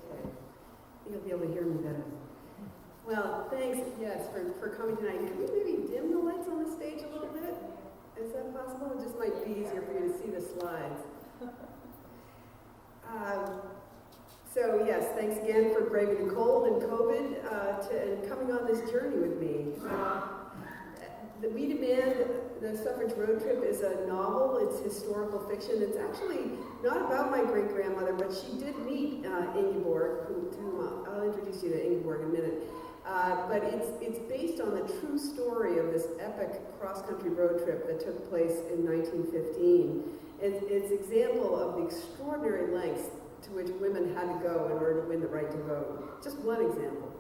Okay. You'll be able to hear me better. Well, thanks, yes, for coming tonight. Can we maybe dim the lights on the stage a little bit? Is that possible? It just might be easier for you to see the slides. So yes, thanks again for braving the cold and COVID and coming on this journey with me. We Demand, the Suffrage Road Trip is a novel. It's historical fiction. It's actually not about my great-grandmother, but she did meet Ingeborg, whom I'll introduce you to Ingeborg in a minute. But it's based on the true story of this epic cross-country road trip that took place in 1915. It's an example of the extraordinary lengths to which women had to go in order to win the right to vote. Just one example.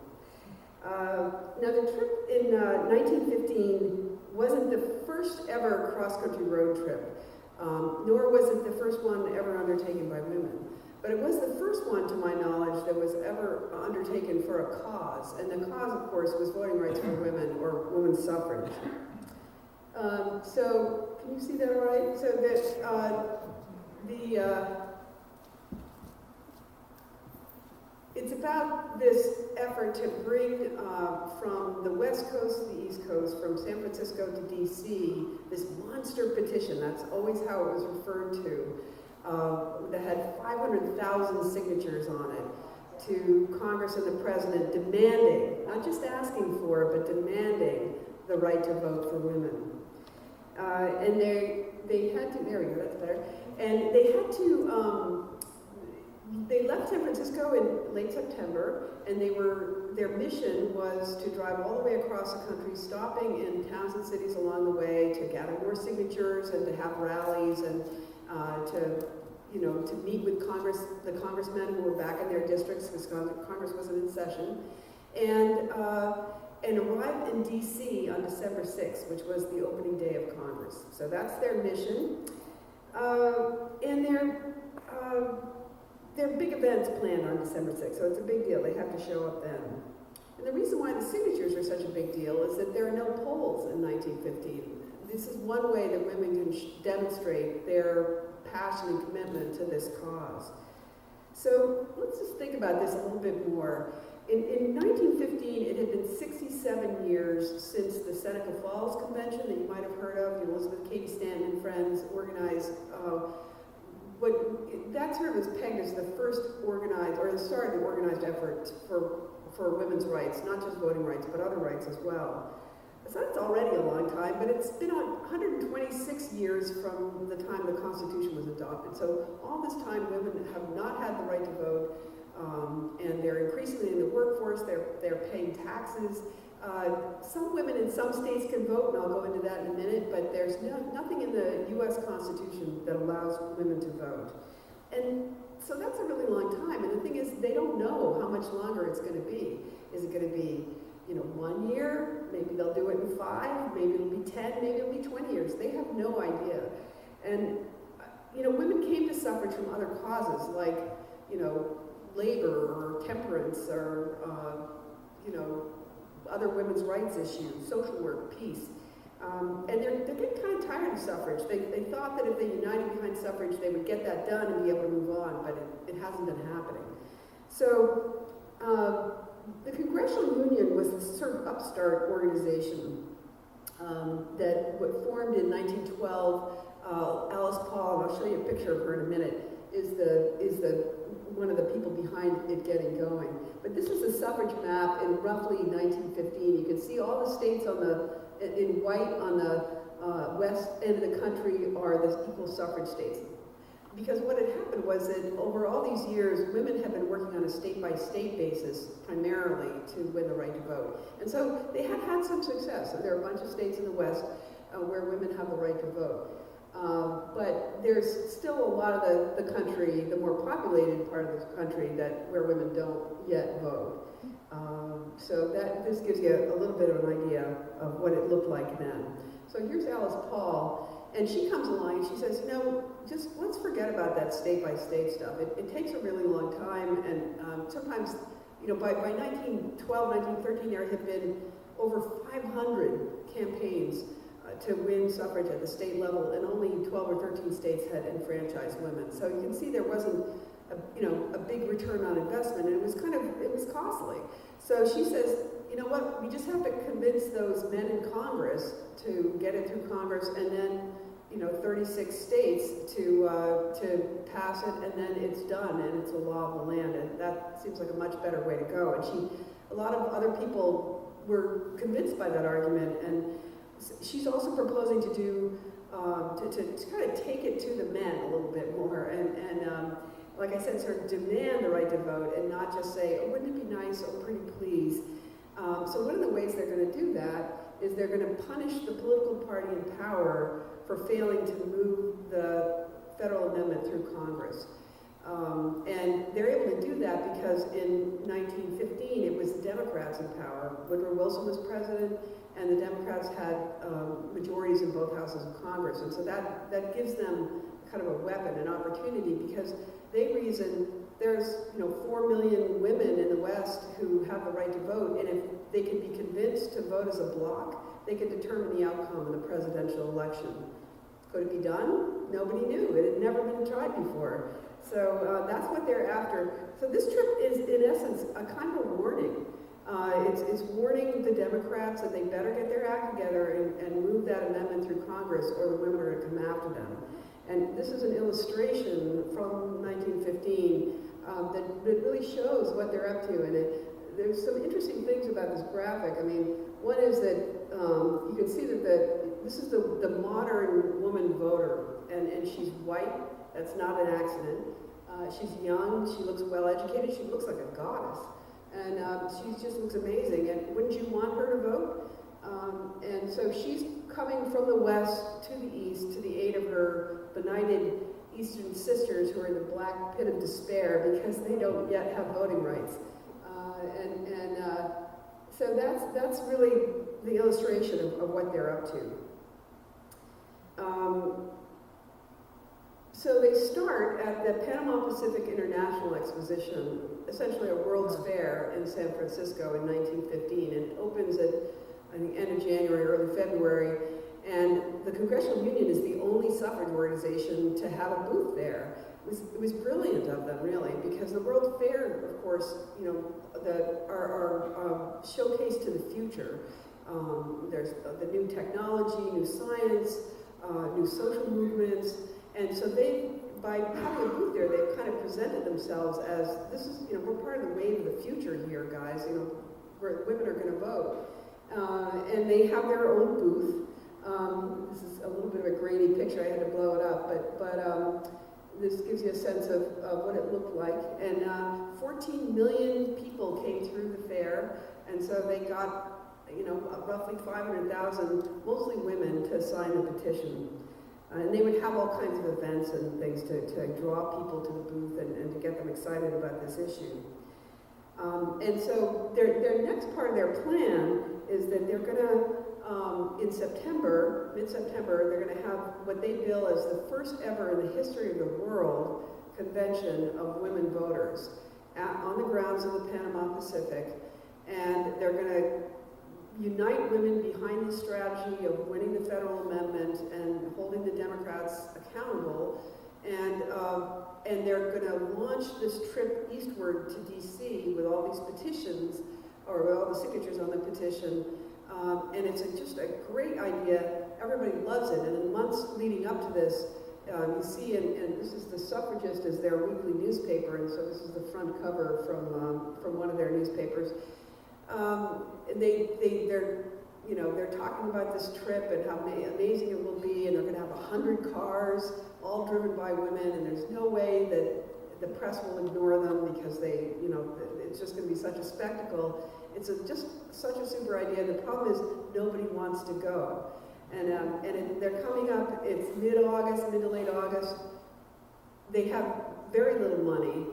Now the trip in 1915 wasn't the first ever cross-country road trip, nor was it the first one ever undertaken by women. But it was the first one, to my knowledge, that was ever undertaken for a cause. And the cause, of course, was voting rights for women, or women's suffrage. So, can you see that all right? So that it's about this effort to bring from the West Coast to the East Coast, from San Francisco to DC, this monster petition, that's always how it was referred to, that had 500,000 signatures on it, to Congress and the President demanding, not just asking for, but demanding the right to vote for women. And they had to, there we go, that's better, and they had to, they left San Francisco in late September, and their mission was to drive all the way across the country, stopping in towns and cities along the way to gather more signatures and to have rallies and to meet with the congressmen who were back in their districts because Congress wasn't in session, and arrived in D.C. on December 6th, which was the opening day of Congress. So that's their mission, and there are big events planned on December 6th, so it's a big deal. They have to show up then. And the reason why the signatures are such a big deal is that there are no polls in 1915. This is one way that women can demonstrate their passion and commitment to this cause. So let's just think about this a little bit more. In 1915, it had been 67 years since the Seneca Falls Convention that you might have heard of. Elizabeth Cady Stanton and friends organized that sort of is pegged as the first organized, or the start of the organized effort for women's rights, not just voting rights, but other rights as well. So that's already a long time, but it's been 126 years from the time the Constitution was adopted. So all this time, women have not had the right to vote, and they're increasingly in the workforce, they're paying taxes. Some women in some states can vote, and I'll go into that in a minute, but there's nothing in the U.S. Constitution that allows women to vote. And so that's a really long time, and the thing is, they don't know how much longer it's going to be. Is it going to be 1 year? Maybe they'll do it in 5, maybe it'll be 10, maybe it'll be 20 years. They have no idea. And, women came to suffrage from other causes, like, labor or temperance or, other women's rights issues, social work, peace. And they're getting kind of tired of suffrage. They thought that if they united behind suffrage, they would get that done and be able to move on, but it hasn't been happening. So the Congressional Union was this sort of upstart organization that formed in 1912. Alice Paul, and I'll show you a picture of her in a minute, is one of the people behind it getting going. But this is a suffrage map in roughly 1915. You can see all the states in white on the west end of the country are the equal suffrage states. Because what had happened was that over all these years, women have been working on a state-by-state basis primarily to win the right to vote. And so they have had some success. So there are a bunch of states in the West where women have the right to vote. But there's still a lot of the country, the more populated part of the country, where women don't yet vote. So this gives you a little bit of an idea of what it looked like then. So here's Alice Paul, and she comes along and she says, just let's forget about that state-by-state stuff. It takes a really long time, and sometimes, by 1912, 1913, there had been over 500 campaigns to win suffrage at the state level, and only 12 or 13 states had enfranchised women. So you can see there wasn't a big return on investment, and it was costly. So she says, you know what, we just have to convince those men in Congress to get it through Congress, and then 36 states to pass it, and then it's done, and it's a law of the land, and that seems like a much better way to go. And a lot of other people were convinced by that argument, and she's also proposing to do, to kind of take it to the men a little bit more, and like I said, sort of demand the right to vote, and not just say, oh, wouldn't it be nice, oh, pretty please. So one of the ways they're going to do that is they're going to punish the political party in power for failing to move the federal amendment through Congress. And they're able to do that because in 1915 it was the Democrats in power. Woodrow Wilson was president, and the Democrats had majorities in both houses of Congress. And so that gives them kind of a weapon, an opportunity, because they reason there's 4 million women in the West who have the right to vote, and if they can be convinced to vote as a bloc, they can determine the outcome of the presidential election. Could it be done? Nobody knew. It had never been tried before. So that's what they're after. So this trip is, in essence, a kind of a warning. It's warning the Democrats that they better get their act together and move that amendment through Congress, or the women are going to come after them. And this is an illustration from 1915 that really shows what they're up to. And there's some interesting things about this graphic. I mean, one is that you can see that this is the modern woman voter, and she's white. That's not an accident. She's young, she looks well educated, she looks like a goddess. And she just looks amazing. And wouldn't you want her to vote? And so she's coming from the west to the east to the aid of her benighted Eastern sisters who are in the black pit of despair because they don't yet have voting rights. So that's really the illustration of what they're up to. So they start at the Panama Pacific International Exposition, essentially a World's Fair in San Francisco in 1915, and it opens at, I think, end of January, early February, and the Congressional Union is the only suffrage organization to have a booth there. It was brilliant of them, really, because the World Fair, of course, are showcased to the future. There's the new technology, new science, new social movements, and so by having a booth there, they've kind of presented themselves as, this is, we're part of the wave of the future here, guys, where women are going to vote. And they have their own booth. This is a little bit of a grainy picture, I had to blow it up, but this gives you a sense of what it looked like. And 14 million people came through the fair, and so they got, roughly 500,000, mostly women, to sign the petition. And they would have all kinds of events and things to draw people to the booth and to get them excited about this issue. And so their next part of their plan is that they're going to, in September, mid-September, they're going to have what they bill as the first ever in the history of the world convention of women voters on the grounds of the Panama Pacific. And they're going to unite women behind the strategy of winning the federal amendment and holding the Democrats accountable. And they're going to launch this trip eastward to D.C. with all these petitions, or with all the signatures on the petition. And it's just a great idea. Everybody loves it. And in the months leading up to this, you see, and this is the Suffragist as their weekly newspaper, and so this is the front cover from one of their newspapers. They're talking about this trip and how amazing it will be, and they're going to have 100 cars, all driven by women, and there's no way that the press will ignore them because it's just going to be such a spectacle. It's just such a super idea. The problem is nobody wants to go, and they're coming up. It's mid-August, mid to late August. They have very little money,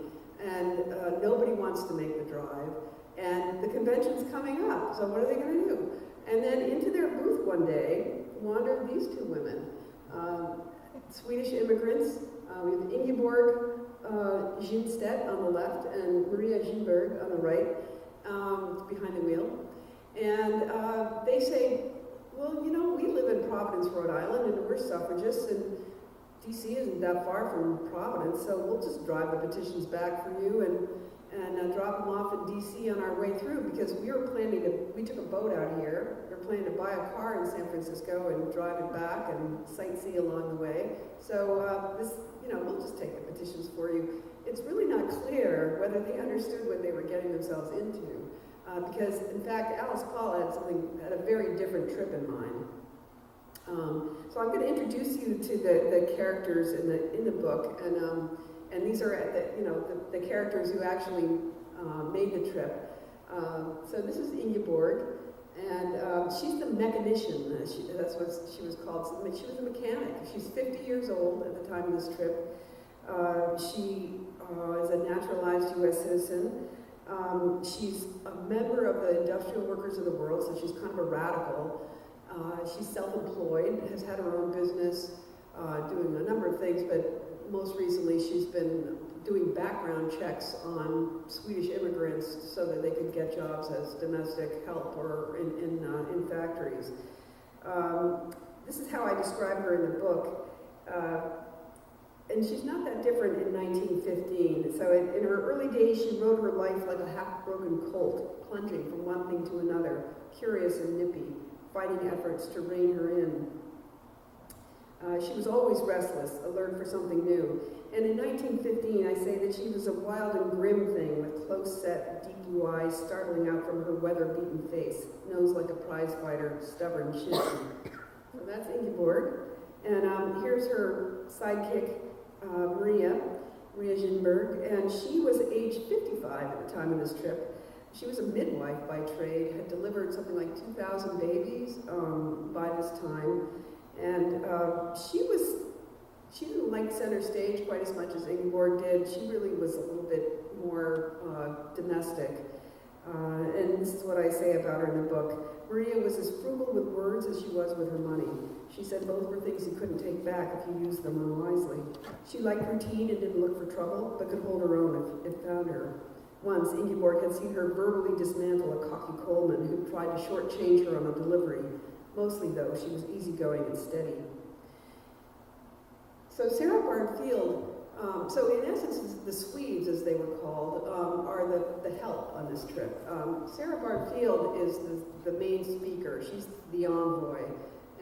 and nobody wants to make the drive. And the convention's coming up, so what are they going to do? And then into their booth one day wandered these two women, Swedish immigrants. We have Ingeborg Kindstedt on the left and Maria Kindberg on the right, behind the wheel. And they say, well, we live in Providence, Rhode Island, and we're suffragists, and DC isn't that far from Providence, so we'll just drive the petitions back for you and drop them off in DC on our way through, because we took a boat out here. We're planning to buy a car in San Francisco and drive it back and sightsee along the way. So we'll just take the petitions for you. It's really not clear whether they understood what they were getting themselves into, because in fact Alice Paul had a very different trip in mind. So I'm going to introduce you to the characters in the book, and these are the characters who actually made the trip. So this is Ingeborg, and she's the mechanician. That's what she was called. So she was a mechanic. She's 50 years old at the time of this trip. She is a naturalized U.S. citizen. She's a member of the Industrial Workers of the World, so she's kind of a radical. She's self-employed, has had her own business, doing a number of things, but most recently she's been doing background checks on Swedish immigrants so that they could get jobs as domestic help or in factories. This is how I describe her in the book. And she's not that different in 1915. So in her early days, she rode her life like a half-broken colt, plunging from one thing to another, curious and nippy, fighting efforts to rein her in. She was always restless, alert for something new. And in 1915, I say that she was a wild and grim thing with close-set, deep blue eyes startling out from her weather-beaten face, nose like a prize-fighter, stubborn chin. So that's Ingeborg. And here's her sidekick, Maria Ginberg, and she was age 55 at the time of this trip. She was a midwife by trade, had delivered something like 2,000 babies by this time, and she didn't like center stage quite as much as Ingeborg did. She really was a little bit more domestic, and this is what I say about her in the book. Maria was as frugal with words as she was with her money. She said both were things you couldn't take back if you used them unwisely. She liked routine and didn't look for trouble, but could hold her own if it found her. Once, Ingeborg had seen her verbally dismantle a cocky Coleman who tried to shortchange her on a delivery. Mostly, though, she was easygoing and steady. So Sarah Barnfield, so in essence, the Swedes, as they were called, are the help on this trip. Sarah Barnfield is the main speaker. She's the envoy.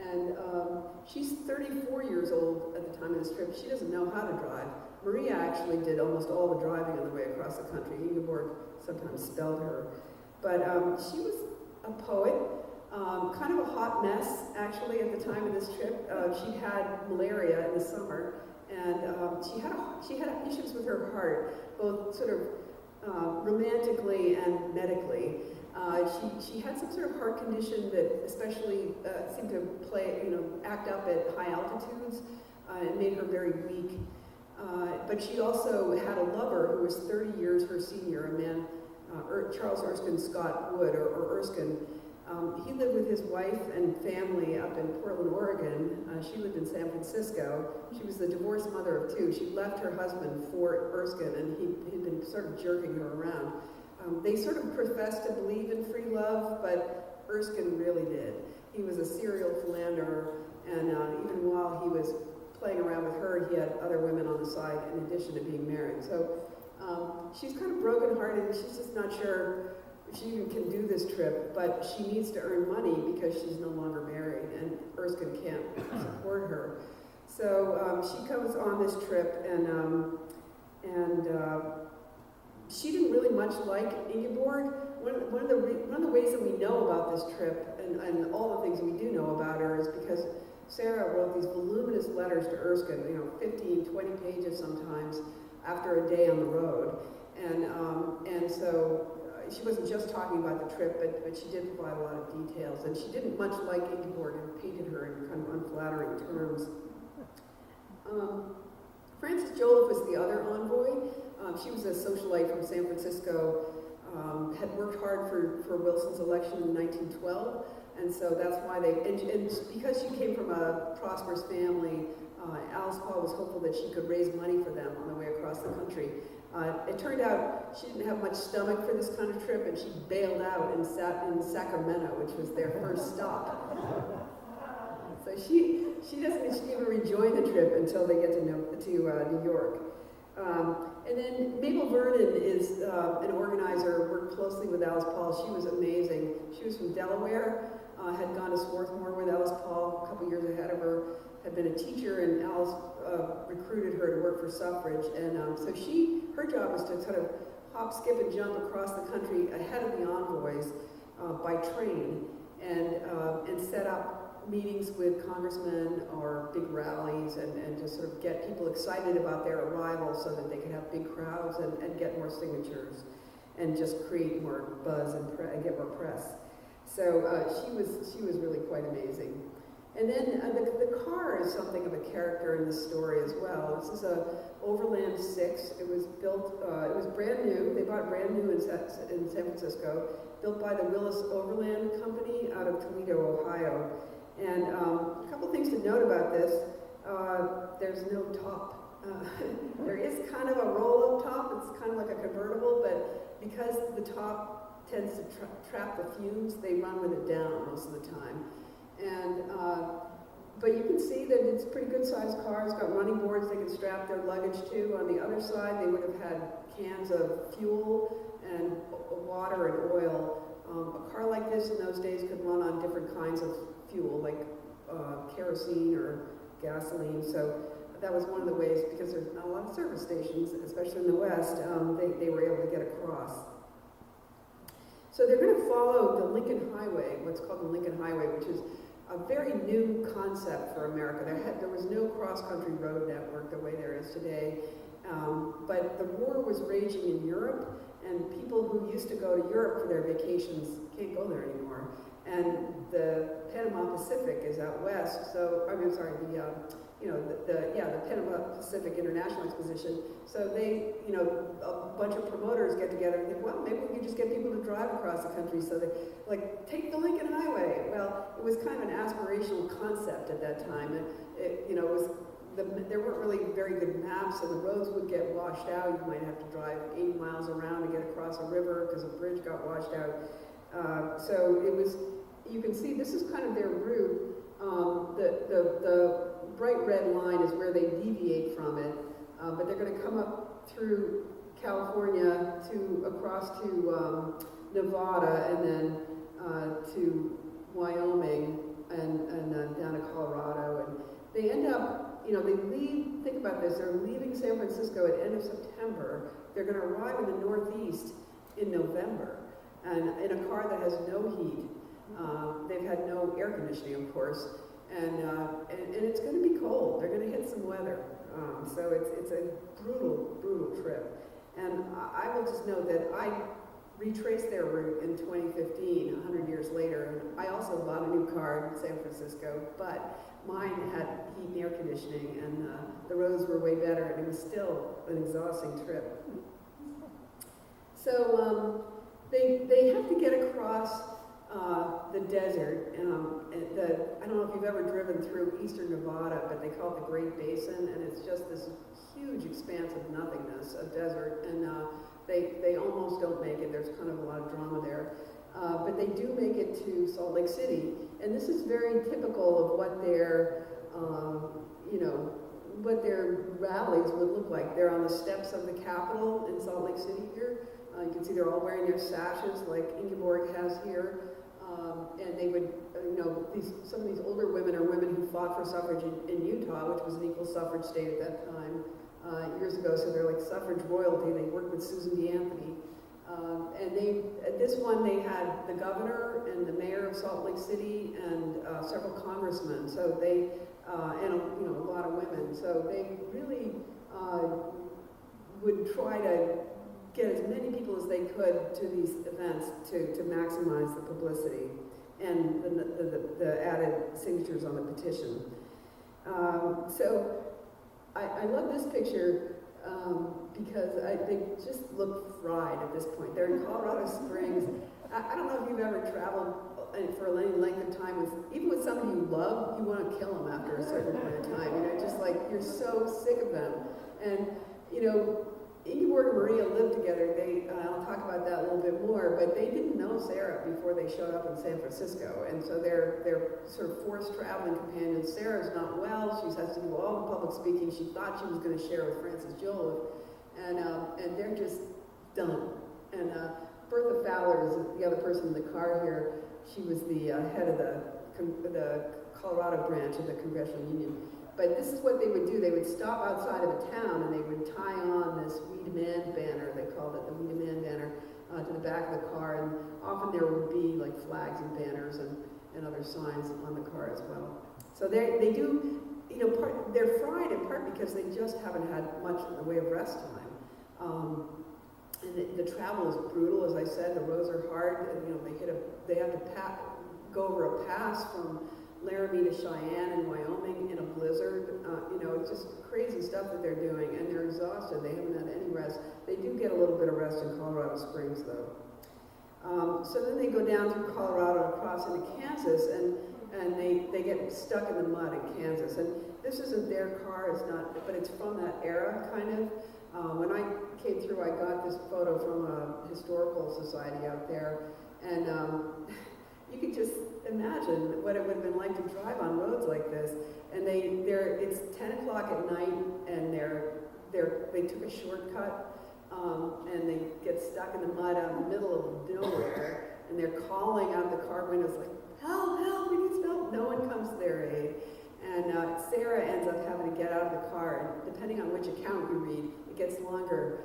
And she's 34 years old at the time of this trip. She doesn't know how to drive. Maria actually did almost all the driving on the way across the country. Ingeborg sometimes spelled her. But she was a poet, kind of a hot mess, actually, at the time of this trip. She had malaria in the summer, and she had issues with her heart, both sort of romantically and medically. She had some sort of heart condition that especially seemed to act up at high altitudes and made her very weak. But she also had a lover who was 30 years her senior, a man, Charles Erskine Scott Wood, or Erskine. He lived with his wife and family up in Portland, Oregon. She lived in San Francisco. She was the divorced mother of two. She left her husband for Erskine, and he'd been sort of jerking her around. They sort of professed to believe in free love, but Erskine really did. He was a serial philanderer, and even while he was playing around with her, he had other women on the side in addition to being married. So she's kind of brokenhearted. She's just not sure if she even can do this trip, but she needs to earn money because she's no longer married, and Erskine can't support her. So she comes on this trip, and she didn't really much like Ingeborg. One of the ways that we know about this trip, and all the things we do know about her, is because Sarah wrote these voluminous letters to Erskine, 15, 20 pages sometimes, after a day on the road. And so she wasn't just talking about the trip, but she did provide a lot of details. And she didn't much like Ingeborg and painted her in kind of unflattering terms. Frances Joliffe was the other envoy. She was a socialite from San Francisco, had worked hard for Wilson's election in 1912, and so that's why and because she came from a prosperous family, Alice Paul was hopeful that she could raise money for them on the way across the country. It turned out she didn't have much stomach for this kind of trip, and she bailed out and sat in Sacramento, which was their first stop. So she she doesn't even rejoin the trip until they get to New York. And then Mabel Vernon is an organizer, worked closely with Alice Paul. She was amazing. She was from Delaware, had gone to Swarthmore with Alice Paul a couple years ahead of her, had been a teacher, and Alice recruited her to work for Suffrage. And so her job was to sort of hop, skip, and jump across the country ahead of the envoys by train and set up meetings with congressmen or big rallies and to sort of get people excited about their arrival so that they could have big crowds and get more signatures and just create more buzz and get more press. So she was really quite amazing. And then the car is something of a character in the story as well. This is a Overland 6. It was built, it was brand new. They bought it brand new in San Francisco, built by the Willis Overland Company out of Toledo, Ohio. And a couple things to note about this. There's no top. There is kind of a roll-up top. It's kind of like a convertible, but because the top tends to trap the fumes, they run with it down most of the time. And but you can see that it's a pretty good-sized car. It's got running boards they can strap their luggage to. On the other side, they would have had cans of fuel and water and oil. A car like this in those days could run on different kinds of fuel, like kerosene or gasoline. So that was one of the ways, because there's not a lot of service stations, especially in the West, they were able to get across. So they're going to follow the Lincoln Highway, what's called the Lincoln Highway, which is a very new concept for America. There was no cross-country road network the way there is today, but the war was raging in Europe, and people who used to go to Europe for their vacations can't go there anymore. And the Panama Pacific is out west, so the Panama Pacific International Exposition. So they, a bunch of promoters get together and think, well, maybe we can just get people to drive across the country. So they, take the Lincoln Highway. Well, it was kind of an aspirational concept at that time. There weren't really very good maps, and the roads would get washed out. You might have to drive 8 miles around to get across a river because a bridge got washed out. So it was, you can see this is kind of their route. The bright red line is where they deviate from it, but they're going to come up through California across to Nevada, and then to Wyoming, and down to Colorado. And they end up, they leave, think about this, they're leaving San Francisco at end of September. They're going to arrive in the Northeast in November, and in a car that has no heat. They've had no air conditioning, of course, and it's going to be cold. They're going to hit some weather. So it's a brutal trip. And I will just note that I retraced their route in 2015, 100 years later, and I also bought a new car in San Francisco, but mine had heat and air conditioning, and the roads were way better, and it was still an exhausting trip. So they have to get across the desert. I don't know if you've ever driven through eastern Nevada, but they call it the Great Basin, and it's just this huge expanse of nothingness, of desert, and they almost don't make it. There's kind of a lot of drama there. But they do make it to Salt Lake City, and this is very typical of what their rallies would look like. They're on the steps of the Capitol in Salt Lake City here. You can see they're all wearing their sashes like Ingeborg has here. And they would, some of these older women are women who fought for suffrage in Utah, which was an equal suffrage state at that time, years ago. So they're like suffrage royalty. They worked with Susan B. Anthony. And at this one, they had the governor and the mayor of Salt Lake City and several congressmen. So they, and a lot of women. So they really would try to get as many people as they could to these events to maximize the publicity and the added signatures on the petition. So I love this picture because they just look fried at this point. They're in Colorado Springs. I don't know if you've ever traveled for any length of time even with somebody you love, you want to kill them after a certain point of time. Just like you're so sick of them. And Ingeborg and Maria lived together. I'll talk about that a little bit more, but they didn't know Sarah before they showed up in San Francisco, and so they're sort of forced traveling companions. Sarah's not well; she has to do all the public speaking. She thought she was going to share with Frances Joliffe, and they're just done. And Bertha Fowler is the other person in the car here. She was the head of the Colorado branch of the Congressional Union. But this is what they would do. They would stop outside of a town and they would tie on this We Demand banner, they called it the We Demand banner, to the back of the car. And often there would be like flags and banners and other signs on the car as well. So they do, they're fried in part because they just haven't had much in the way of rest time. And the travel is brutal, as I said. The roads are hard. And, they have to go over a pass from Laramie to Cheyenne in Wyoming in a blizzard. It's just crazy stuff that they're doing, and they're exhausted. They haven't had any rest. They do get a little bit of rest in Colorado Springs, though. So then they go down through Colorado and across into Kansas, and they get stuck in the mud in Kansas. And this isn't their car, it's not, but it's from that era, kind of. When I came through, I got this photo from a historical society out there, and you could just imagine what it would have been like to drive on roads like this. And it's 10 o'clock at night, and they took a shortcut, and they get stuck in the mud out in the middle of nowhere, and they're calling out the car windows like, help, help, we need help. No one comes to their aid. And Sarah ends up having to get out of the car, and depending on which account you read, it gets longer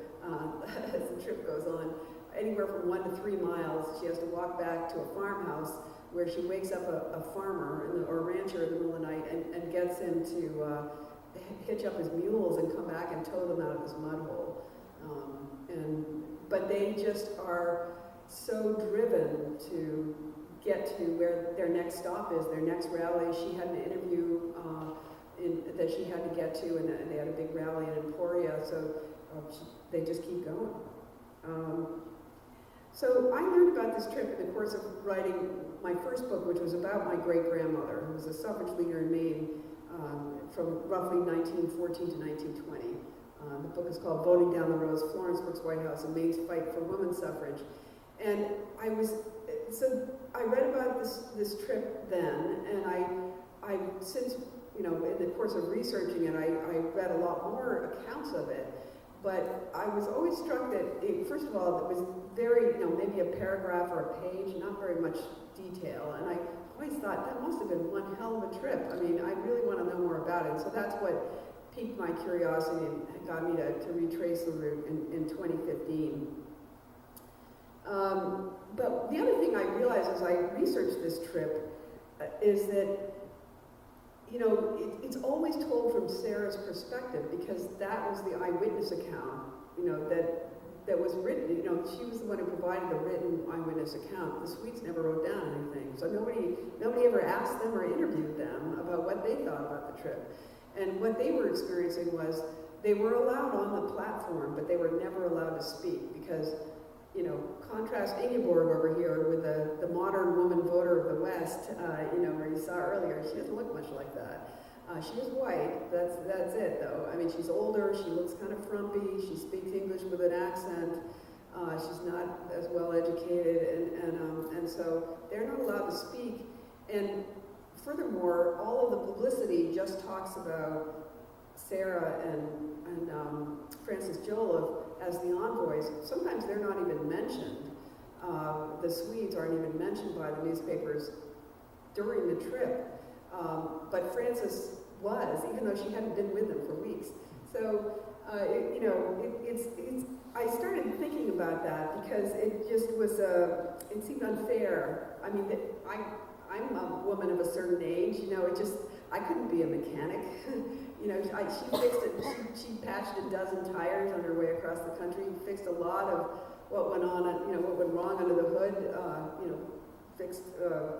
as the trip goes on. Anywhere from 1 to 3 miles, she has to walk back to a farmhouse where she wakes up a farmer or a rancher in the middle of the night and gets him to hitch up his mules and come back and tow them out of this mud hole. But they just are so driven to get to where their next stop is, their next rally. She had an interview that she had to get to, and they had a big rally in Emporia, so they just keep going. So I learned about this trip in the course of writing my first book, which was about my great-grandmother, who was a suffrage leader in Maine from roughly 1914 to 1920. The book is called Voting Down the Rose, Florence Brooks White House and Maine's Fight for Women's Suffrage. And I read about this trip then, and I since, in the course of researching it, I read a lot more accounts of it. But I was always struck that, first of all, it was very, maybe a paragraph or a page, not very much detail. And I always thought, that must have been one hell of a trip. I mean, I really want to know more about it. So that's what piqued my curiosity and got me to retrace the route in 2015. But the other thing I realized as I researched this trip is that, it's always told from Sarah's perspective, because that was the eyewitness account, that was written. She was the one who provided the written eyewitness account. The Swedes never wrote down anything, so nobody ever asked them or interviewed them about what they thought about the trip. And what they were experiencing was they were allowed on the platform, but they were never allowed to speak, because contrast Ingeborg over here with the modern woman voter of the West, where you saw earlier. She doesn't look much like that. She is white, that's it though. I mean, she's older, she looks kind of frumpy, she speaks English with an accent, she's not as well educated, and so they're not allowed to speak. And furthermore, all of the publicity just talks about Sarah and Frances Joliffe as the envoys. Sometimes they're not even mentioned. The Swedes aren't even mentioned by the newspapers during the trip. But Frances was, even though she hadn't been with them for weeks. So, I started thinking about that because it just was, it seemed unfair. I mean, I'm a woman of a certain age, I couldn't be a mechanic. She patched a dozen tires on her way across the country, fixed a lot of what went on, what went wrong under the hood, fixed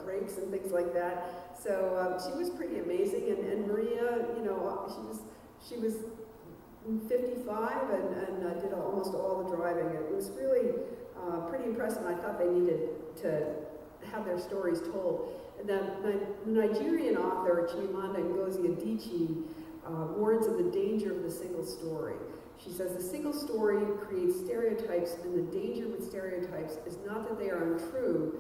brakes and things like that. So she was pretty amazing, and Maria, she was 55 and did almost all the driving. It was really pretty impressive. I thought they needed to have their stories told. The Nigerian author Chimamanda Ngozi Adichie warns of the danger of the single story. She says the single story creates stereotypes, and the danger with stereotypes is not that they are untrue,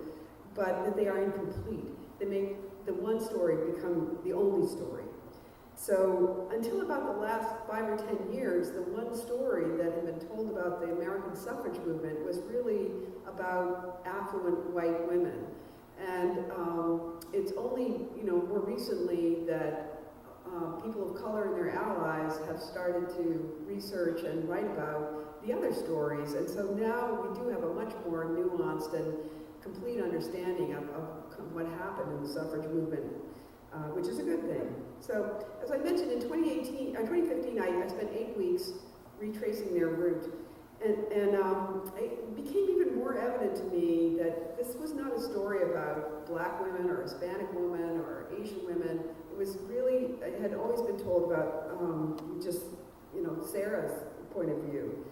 but that they are incomplete. They make the one story become the only story. So until about the last 5 or 10 years, the one story that had been told about the American suffrage movement was really about affluent white women. And it's only, more recently that people of color and their allies have started to research and write about the other stories. And so now we do have a much more nuanced and complete understanding of what happened in the suffrage movement, which is a good thing. So, as I mentioned, in 2015, I spent 8 weeks retracing their route. And it became even more evident to me that this was not a story about Black women or Hispanic women or Asian women. It had always been told about Sarah's point of view.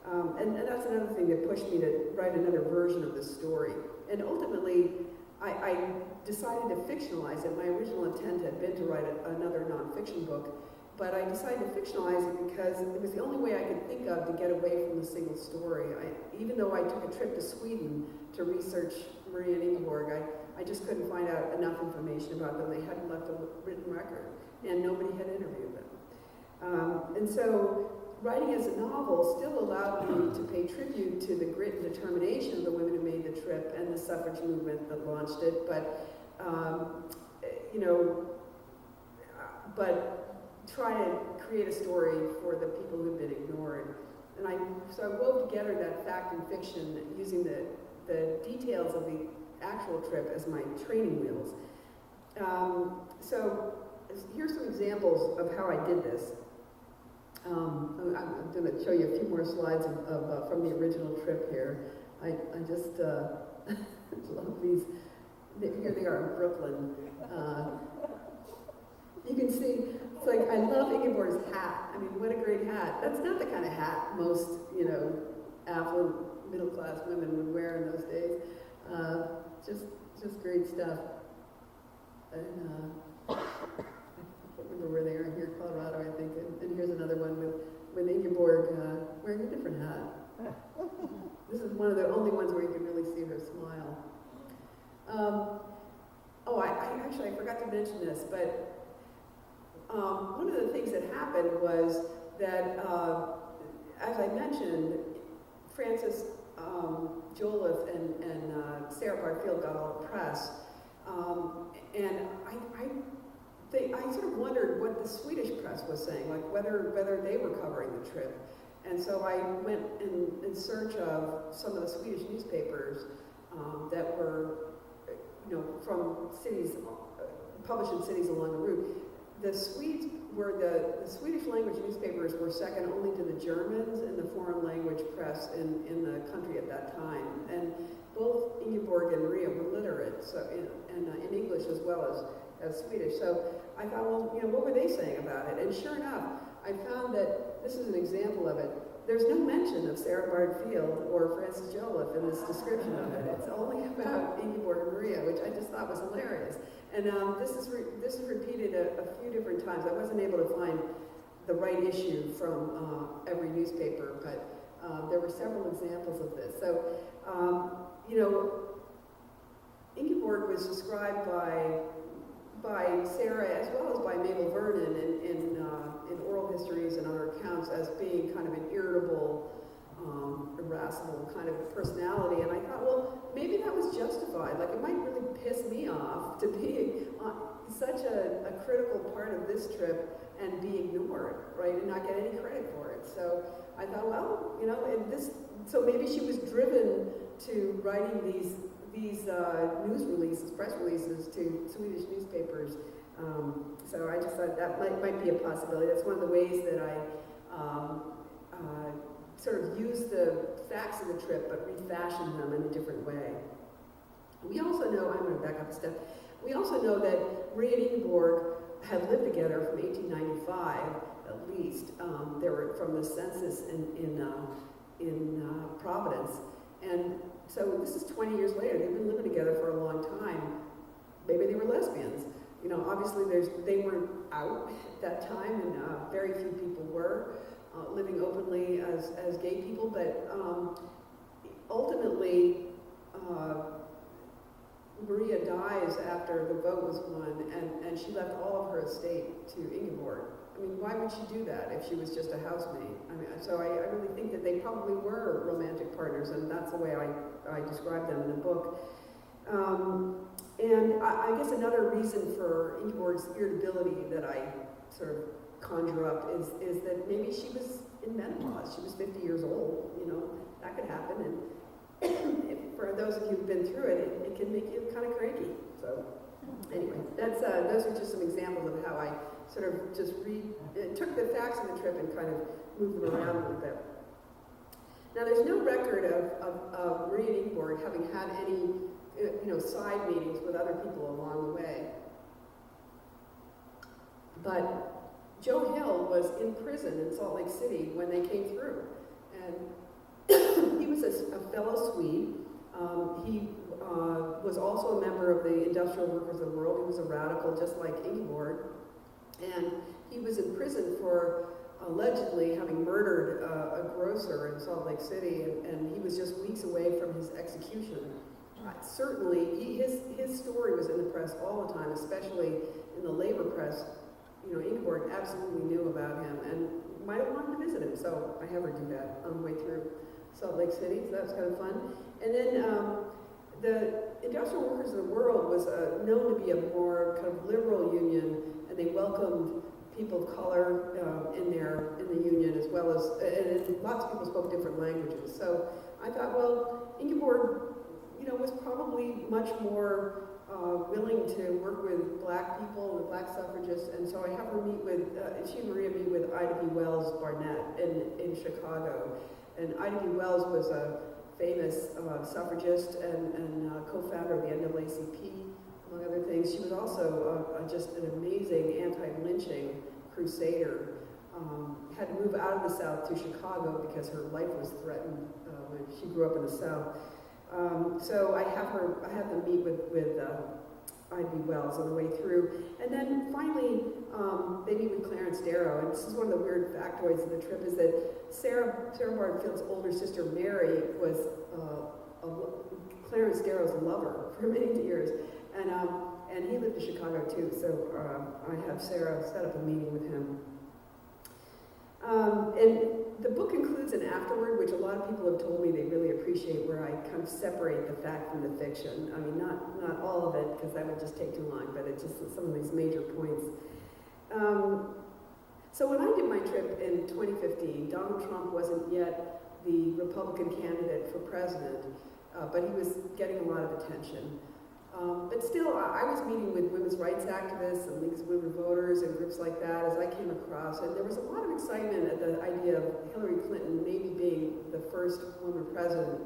And that's another thing that pushed me to write another version of this story. And ultimately, I decided to fictionalize it. My original intent had been to write another nonfiction book, but I decided to fictionalize it because it was the only way I could think of to get away from the single story. Even though I took a trip to Sweden to research Maria and Ingeborg, I just couldn't find out enough information about them. They hadn't left a written record, and nobody had interviewed them. And so writing as a novel still allowed me to pay tribute to the grit and determination of the women who made the trip and the suffrage movement that launched it, but try to create a story for the people who've been ignored. And so I wove together that fact and fiction using the details of the actual trip as my training wheels. So here's some examples of how I did this. I'm going to show you a few more slides from the original trip here. I just love these. Here they are in Brooklyn. You can see, it's like, I love Ingeborg's hat. I mean, what a great hat. That's not the kind of hat most, affluent middle-class women would wear in those days. Just great stuff. And I can't remember where they are here, Colorado, I think. And here's another one with Ingeborg wearing a different hat. This is one of the only ones where you can really see her smile. I forgot to mention this, but one of the things that happened was that, as I mentioned, Frances Joliffe and Sarah Barfield got all the press, and I sort of wondered what the Swedish press was saying, like whether they were covering the trip. And so I went in search of some of the Swedish newspapers that were, from cities, published in cities along the route. The Swedes were the Swedish language newspapers were second only to the Germans in the foreign language press in the country at that time. And both Ingeborg and Maria were literate, so in English as well as Swedish. So I thought, well, what were they saying about it? And sure enough, I found that this is an example of it. There's no mention of Sarah Barfield or Frances Joliffe in this description of it. It's only about Ingeborg and Maria, which I just thought was hilarious. And this is repeated a few different times. I wasn't able to find the right issue from every newspaper, but there were several examples of this. So, Ingeborg was described by Sarah as well as by Mabel Vernon in oral histories and other accounts as being kind of an irritable, irascible kind of personality. And I thought, well, maybe that was justified. Like, it might really piss me off to be such a critical part of this trip and be ignored, right, and not get any credit for it. So I thought, well, so maybe she was driven to writing these news releases, press releases to Swedish newspapers. So I just thought that might be a possibility. That's one of the ways that I sort of use the facts of the trip but refashion them in a different way. We also know, I'm going to back up a step, we also know that Maria and Ingeborg had lived together from 1895 at least. They were from the census in Providence. And so this is 20 years later. They've been living together for a long time. Maybe they were lesbians. Obviously they weren't out at that time, and very few people were living openly as gay people, but ultimately, Maria dies after the vote was won, and she left all of her estate to Ingeborg. I mean, why would she do that if she was just a housemaid? I mean, so I really think that they probably were romantic partners, and that's the way I describe them in the book. And I guess another reason for Ingeborg's irritability that I sort of conjure up is that maybe she was in menopause. She was 50 years old, you know, that could happen. And for those of you who've been through it, it can make you kind of cranky. So anyway, that's those are just some examples of how I sort of just took the facts of the trip and kind of moved them around a little bit. Now, there's no record of Maria and Ingeborg having had any side meetings with other people along the way. But Joe Hill was in prison in Salt Lake City when they came through. And he was a fellow Swede. He was also a member of the Industrial Workers of the World. He was a radical, just like Ingeborg. And he was in prison for allegedly having murdered a grocer in Salt Lake City, and he was just weeks away from his execution. Certainly, his story was in the press all the time, especially in the labor press. You know, Ingeborg absolutely knew about him and might have wanted to visit him, so I have her do that on the way through Salt Lake City, so that was kind of fun. And then the Industrial Workers of the World was known to be a more kind of liberal union, and they welcomed people of color in the union, as well as, and lots of people spoke different languages. So I thought, well, Ingeborg, was probably much more willing to work with black people and black suffragists, and so I have her meet with, she and Maria meet with Ida B. Wells Barnett in Chicago. And Ida B. Wells was a famous suffragist and co-founder of the NAACP, among other things. She was also just an amazing anti-lynching crusader. Had to move out of the South to Chicago because her life was threatened when she grew up in the South. So I have them meet with Ida B. Wells on the way through. And then finally, they meet with Clarence Darrow. And this is one of the weird factoids of the trip, is that Sarah Bardfield's older sister, Mary, was Clarence Darrow's lover for many years. And he lived in Chicago too, so I have Sarah set up a meeting with him. And the book includes an afterword, which a lot of people have told me they really appreciate, where I kind of separate the fact from the fiction. I mean, not all of it, because that would just take too long, but it's just some of these major points. So when I did my trip in 2015, Donald Trump wasn't yet the Republican candidate for president, but he was getting a lot of attention. But still, I was meeting with women's rights activists and leagues of women voters and groups like that as I came across, and there was a lot of excitement at the idea of Hillary Clinton maybe being the first woman president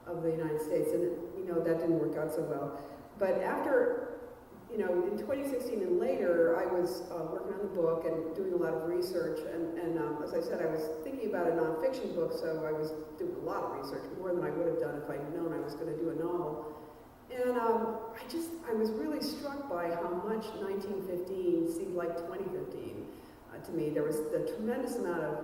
of the United States, and that didn't work out so well. But after, in 2016 and later, I was working on the book and doing a lot of research, and as I said, I was thinking about a nonfiction book, so I was doing a lot of research, more than I would have done if I'd known I was going to do a novel. And I was really struck by how much 1915 seemed like 2015 to me. There was a tremendous amount of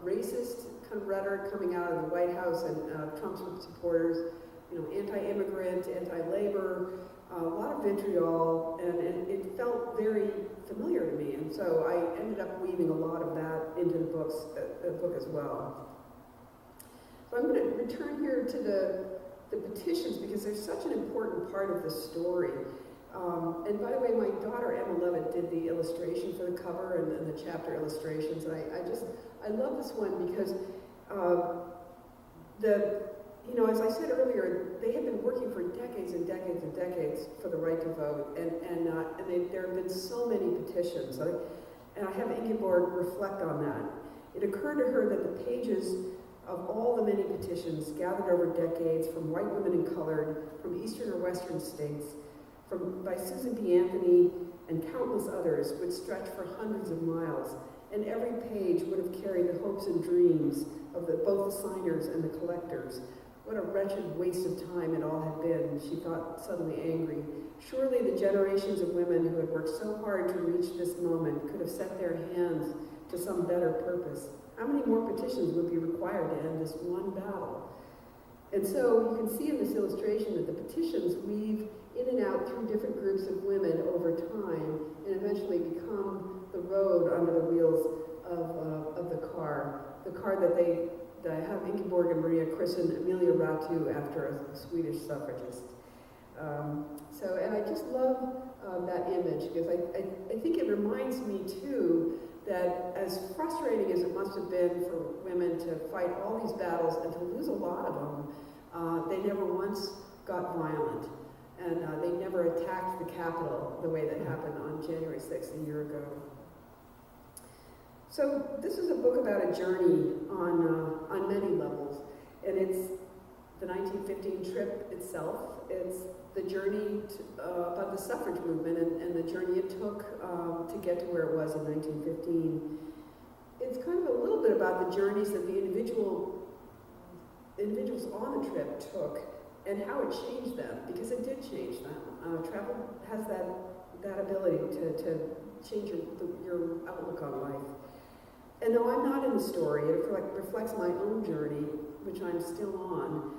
racist kind of rhetoric coming out of the White House and Trump's supporters, anti-immigrant, anti-labor, a lot of vitriol, and it felt very familiar to me. And so I ended up weaving a lot of that into the book as well. So I'm going to return here to the petitions, because they're such an important part of the story. And by the way, my daughter Emma Levitt did the illustration for the cover and the chapter illustrations, and I love this one because as I said earlier, they have been working for decades and decades and decades for the right to vote, and there have been so many petitions. And I have Ingeborg reflect on that. It occurred to her that the pages of all the many petitions gathered over decades from white women and colored, from eastern or western states, by Susan B. Anthony and countless others, would stretch for hundreds of miles, and every page would have carried the hopes and dreams of both the signers and the collectors. What a wretched waste of time it all had been, she thought, suddenly angry. Surely the generations of women who had worked so hard to reach this moment could have set their hands to some better purpose. how many more petitions would be required to end this one battle? And so you can see in this illustration that the petitions weave in and out through different groups of women over time and eventually become the road under the wheels of the car that they have Ingeborg and Maria christen Amelia Ratu after a Swedish suffragist. And I just love that image because I think it reminds me too that as frustrating as it must have been for women to fight all these battles and to lose a lot of them, they never once got violent. And they never attacked the Capitol the way that happened on January 6th a year ago. So this is a book about a journey on many levels. And it's the 1915 trip itself. It's the journey about the suffrage movement and the journey it took to get to where it was in 1915. It's kind of a little bit about the journeys that the individuals on the trip took and how it changed them, because it did change them. Travel has that ability to change your outlook on life. And though I'm not in the story, it reflects my own journey, which I'm still on,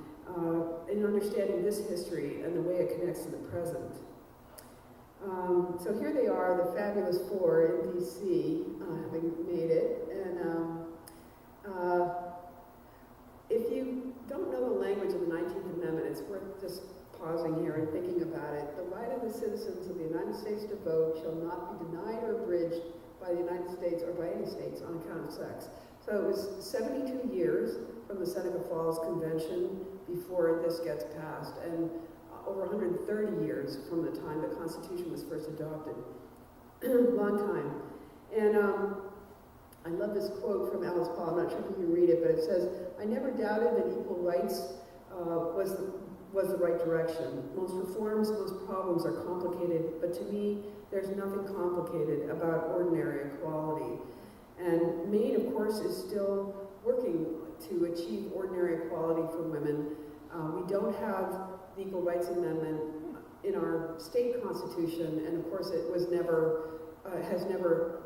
in understanding this history and the way it connects to the present. So here they are, the Fabulous Four in DC, having made it. And if you don't know the language of the 19th Amendment, it's worth just pausing here and thinking about it. The right of the citizens of the United States to vote shall not be denied or abridged by the United States or by any states on account of sex. So it was 72 years from the Seneca Falls Convention before this gets passed, and over 130 years from the time the Constitution was first adopted. Long time. And I love this quote from Alice Paul. I'm not sure if you can read it, but it says, "I never doubted that equal rights was the right direction. Most reforms, most problems are complicated, but to me, there's nothing complicated about ordinary equality." And Maine, of course, is still working to achieve ordinary equality for women. We don't have the Equal Rights Amendment in our state constitution, and of course, it was never, has never,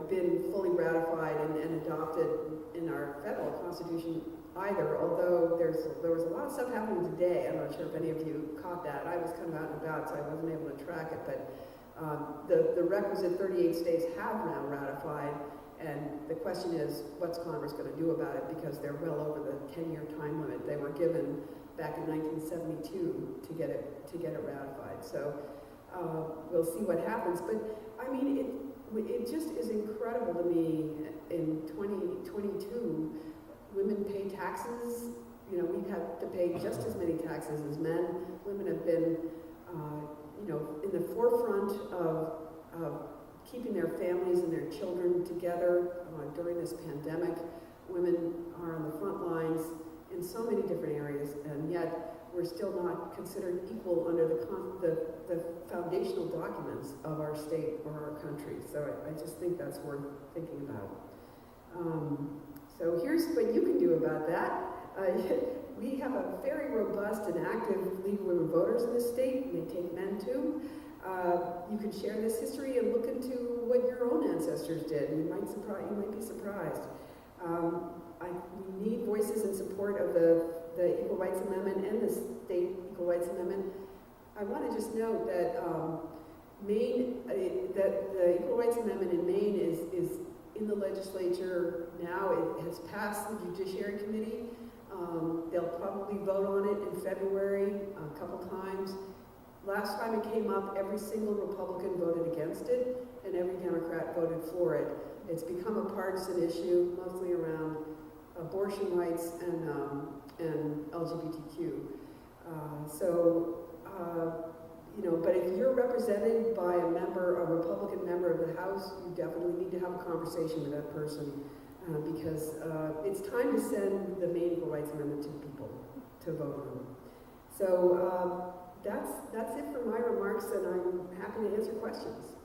been fully ratified and adopted in our federal constitution either. Although there was a lot of stuff happening today. I'm not sure if any of you caught that. I was kind of out and about, so I wasn't able to track it. But the requisite 38 states have now ratified, and the question is, what's Congress going to do about it? Because they're well over the 10-year time limit they were given back in 1972 to get it ratified. So we'll see what happens. But I mean, it just is incredible to me. In 2022, women pay taxes. We have to pay just as many taxes as men. Women have been, in the forefront of keeping their families and their children together during this pandemic. Women are on the front lines in so many different areas, and yet we're still not considered equal under the foundational documents of our state or our country. So I just think that's worth thinking about. So here's what you can do about that. We have a very robust and active League of Women Voters in this state, and they take men too. You can share this history and look into what your own ancestors did. You might be surprised. We need voices in support of the Equal Rights Amendment and the State Equal Rights Amendment. I want to just note that that the Equal Rights Amendment in Maine is in the legislature now. It has passed the Judiciary Committee. They'll probably vote on it in February a couple times. Last time it came up, every single Republican voted against it, and every Democrat voted for it. It's become a partisan issue, mostly around abortion rights and LGBTQ. But if you're represented by a Republican member of the House, you definitely need to have a conversation with that person because it's time to send the Maine Equal Rights Amendment to people to vote on. So that's it for my remarks, and I'm happy to answer questions.